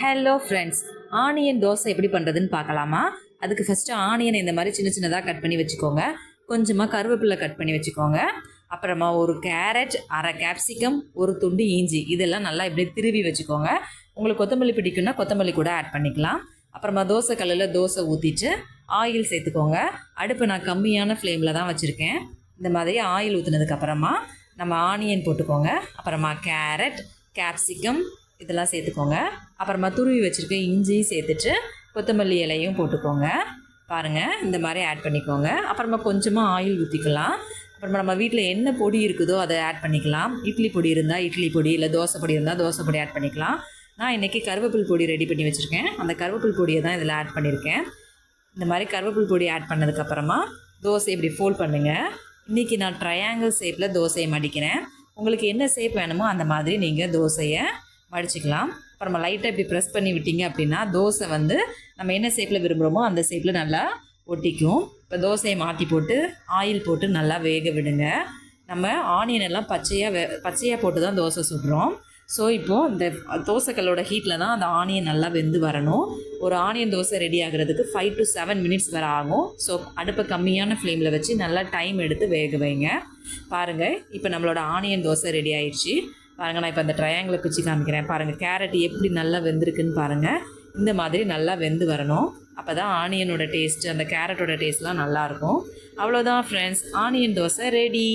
Hello friends, onion dosa எப்படி பண்ணுறதுன்னு பார்க்கலாமா? அதுக்கு ஃபஸ்ட்டு ஆனியனை இந்த மாதிரி சின்ன சின்னதாக கட் பண்ணி வச்சுக்கோங்க. கொஞ்சமாக கருவேப்பிலை கட் பண்ணி வச்சுக்கோங்க. அப்புறமா ஒரு கேரட், அரை கேப்சிகம், ஒரு துண்டு இஞ்சி, இதெல்லாம் நல்லா இப்படி திருவி வச்சுக்கோங்க. உங்களுக்கு கொத்தமல்லி பிடிக்குன்னா கொத்தமல்லி கூட ஆட் பண்ணிக்கலாம். அப்புறமா தோசை கல்லில் தோசை ஊற்றிட்டு ஆயில் சேர்த்துக்கோங்க. அடுப்பு நான் கம்மியான ஃப்ளேமில் தான் வச்சுருக்கேன். இந்த மாதிரி ஆயில் ஊற்றுனதுக்கப்புறமா நம்ம ஆனியன் போட்டுக்கோங்க. அப்புறமா கேரட், கேப்சிகம் இதெல்லாம் சேர்த்துக்கோங்க. அப்புறமா துருவி வச்சுருக்க இஞ்சி சேர்த்துட்டு கொத்தமல்லி இலையும் போட்டுக்கோங்க. பாருங்கள், இந்த மாதிரி ஆட் பண்ணிக்கோங்க. அப்புறமா கொஞ்சமாக ஆயில் ஊற்றிக்கலாம். அப்புறமா நம்ம வீட்டில் என்ன பொடி இருக்குதோ அதை ஆட் பண்ணிக்கலாம். இட்லி பொடி இருந்தால் இட்லி பொடி, இல்லை தோசை பொடி இருந்தால் தோசை பொடி ஆட் பண்ணிக்கலாம். நான் இன்றைக்கி கருவேப்பில் பொடி ரெடி பண்ணி வச்சுருக்கேன். அந்த கருவேப்பில் பொடியை தான் இதில் ஆட் பண்ணியிருக்கேன். இந்த மாதிரி கருவேப்பில் பொடி ஆட் பண்ணதுக்கப்புறமா தோசை இப்படி ஃபோல்ட் பண்ணுங்கள். இன்றைக்கி நான் ட்ரையாங்கிள் ஷேப்பில் தோசையை மடிக்கிறேன். உங்களுக்கு என்ன ஷேப் வேணுமோ அந்த மாதிரி நீங்கள் தோசையை மடிச்சிக்கலாம். அப்புறமா லைட்டாக இப்படி ப்ரெஸ் பண்ணி விட்டீங்க அப்படின்னா தோசை வந்து நம்ம என்ன ஷேப்பில் விரும்புகிறோமோ அந்த ஷேப்பில் நல்லா ஒட்டிக்கும். இப்போ தோசையை மாற்றி போட்டு ஆயில் போட்டு நல்லா வேக விடுங்க. நம்ம ஆனியன் எல்லாம் பச்சையாக போட்டு தான் தோசை சுடுறோம். ஸோ இப்போது இந்த தோசைக்கல்லோட ஹீட்டில் தான் அந்த ஆனியன் நல்லா வெந்து வரணும். ஒரு ஆனியன் தோசை ரெடி ஆகிறதுக்கு 5 to 7 minutes வரை ஆகும். ஸோ அடுப்பை கம்மியான ஃப்ளேமில் வச்சு நல்லா டைம் எடுத்து வேக வைங்க. பாருங்கள், இப்போ நம்மளோட ஆனியன் தோசை ரெடி ஆயிடுச்சு. பாருங்கள், நான் இப்போ அந்த ட்ரையாங்கிளை பிச்சு காமிக்கிறேன். பாருங்கள், கேரட் எப்படி நல்லா வெந்திருக்குன்னு பாருங்கள். இந்த மாதிரி நல்லா வெந்து வரணும். அப்போ தான் ஆனியனோட டேஸ்ட்டு, அந்த கேரட்டோட டேஸ்ட்லாம் நல்லாயிருக்கும். அவ்வளோதான் ஃப்ரெண்ட்ஸ், ஆனியன் தோசை ரெடி.